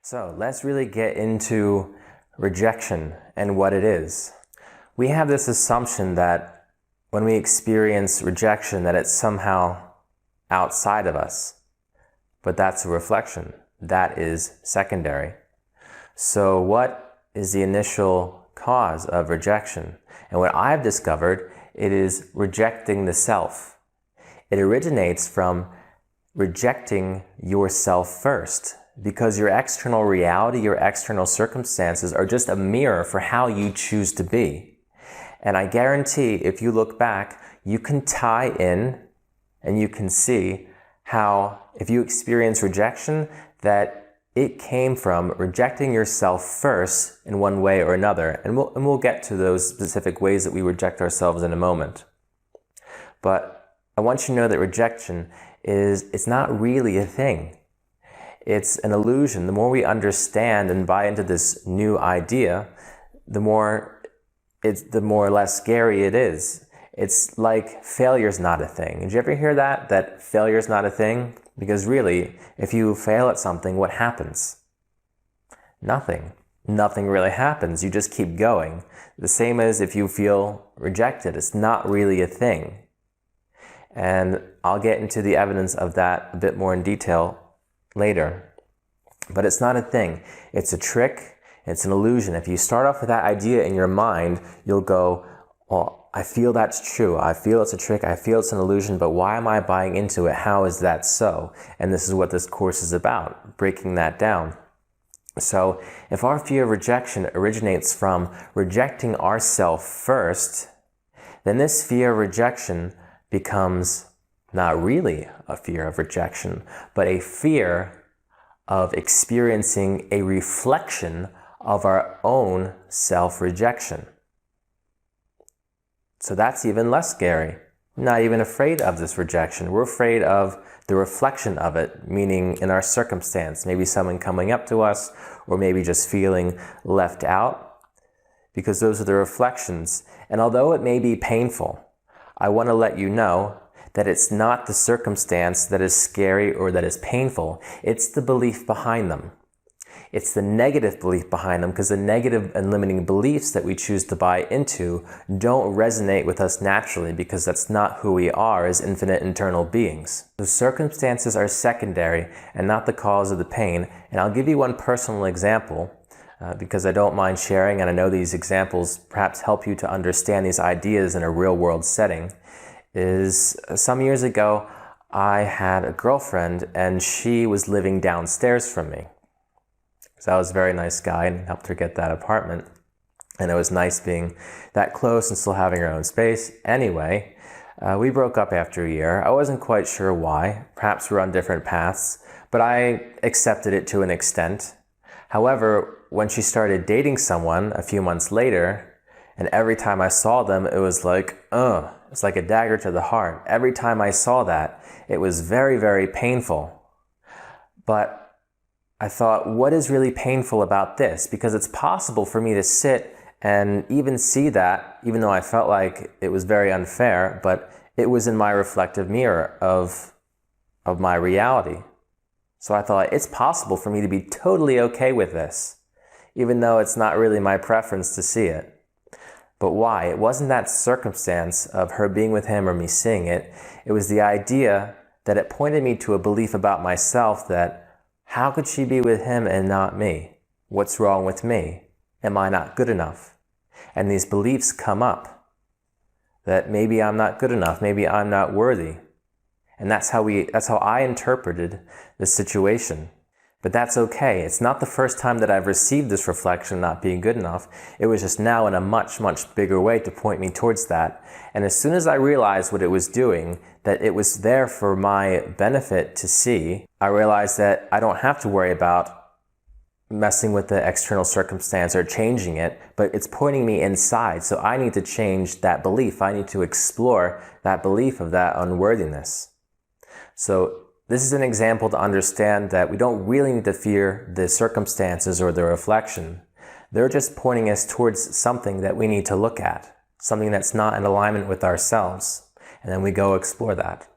So let's really get into rejection and what it is. We have this assumption that when we experience rejection that it's somehow outside of us, but that's a reflection. That is secondary. So what is the initial cause of rejection? And what I've discovered, it is rejecting the self. It originates from rejecting yourself first, because your external reality, your external circumstances are just a mirror for how you choose to be. And I guarantee if you look back, you can tie in and you can see how if you experience rejection, that it came from rejecting yourself first in one way or another. And we'll get to those specific ways that we reject ourselves in a moment. But I want you to know that rejection it's not really a thing. It's an illusion. The more we understand and buy into this new idea, the more less scary it is. It's like failure's not a thing. Did you ever hear that failure's not a thing? Because really, if you fail at something, what happens? Nothing. Nothing really happens. You just keep going. The same as if you feel rejected. It's not really a thing. And I'll get into the evidence of that a bit more in detail later. But it's not a thing. It's a trick. It's an illusion. If you start off with that idea in your mind, you'll go, well, I feel that's true. I feel it's a trick. I feel it's an illusion, but why am I buying into it? How is that so? And this is what this course is about, breaking that down. So if our fear of rejection originates from rejecting ourselves first, then this fear of rejection becomes not really a fear of rejection, but a fear of experiencing a reflection of our own self-rejection. So that's even less scary. We're not even afraid of this rejection. We're afraid of the reflection of it, meaning in our circumstance, maybe someone coming up to us, or maybe just feeling left out, because those are the reflections. And although it may be painful, I want to let you know that it's not the circumstance that is scary or that is painful. It's the belief behind them. It's the negative belief behind them, because the negative and limiting beliefs that we choose to buy into don't resonate with us naturally, because that's not who we are as infinite internal beings. The circumstances are secondary and not the cause of the pain. And I'll give you one personal example because I don't mind sharing, and I know these examples perhaps help you to understand these ideas in a real-world setting. Is some years ago, I had a girlfriend and she was living downstairs from me. So I was a very nice guy and helped her get that apartment. And it was nice being that close and still having our own space. Anyway, we broke up after a year. I wasn't quite sure why. Perhaps we're on different paths, but I accepted it to an extent. However, when she started dating someone a few months later, and every time I saw them, it was like, it's like a dagger to the heart. Every time I saw that, it was very, very painful. But I thought, what is really painful about this? Because it's possible for me to sit and even see that, even though I felt like it was very unfair, but it was in my reflective mirror of my reality. So I thought, it's possible for me to be totally okay with this, even though it's not really my preference to see it. But why? It wasn't that circumstance of her being with him or me seeing it. It was the idea that it pointed me to a belief about myself that, how could she be with him and not me? What's wrong with me? Am I not good enough? And these beliefs come up that maybe I'm not good enough, maybe I'm not worthy. And that's how I interpreted the situation. But that's okay. It's not the first time that I've received this reflection of not being good enough. It was just now in a much, much bigger way to point me towards that. And as soon as I realized what it was doing, that it was there for my benefit to see, I realized that I don't have to worry about messing with the external circumstance or changing it, but it's pointing me inside. So I need to change that belief. I need to explore that belief of that unworthiness. So this is an example to understand that we don't really need to fear the circumstances or the reflection. They're just pointing us towards something that we need to look at, something that's not in alignment with ourselves. And then we go explore that.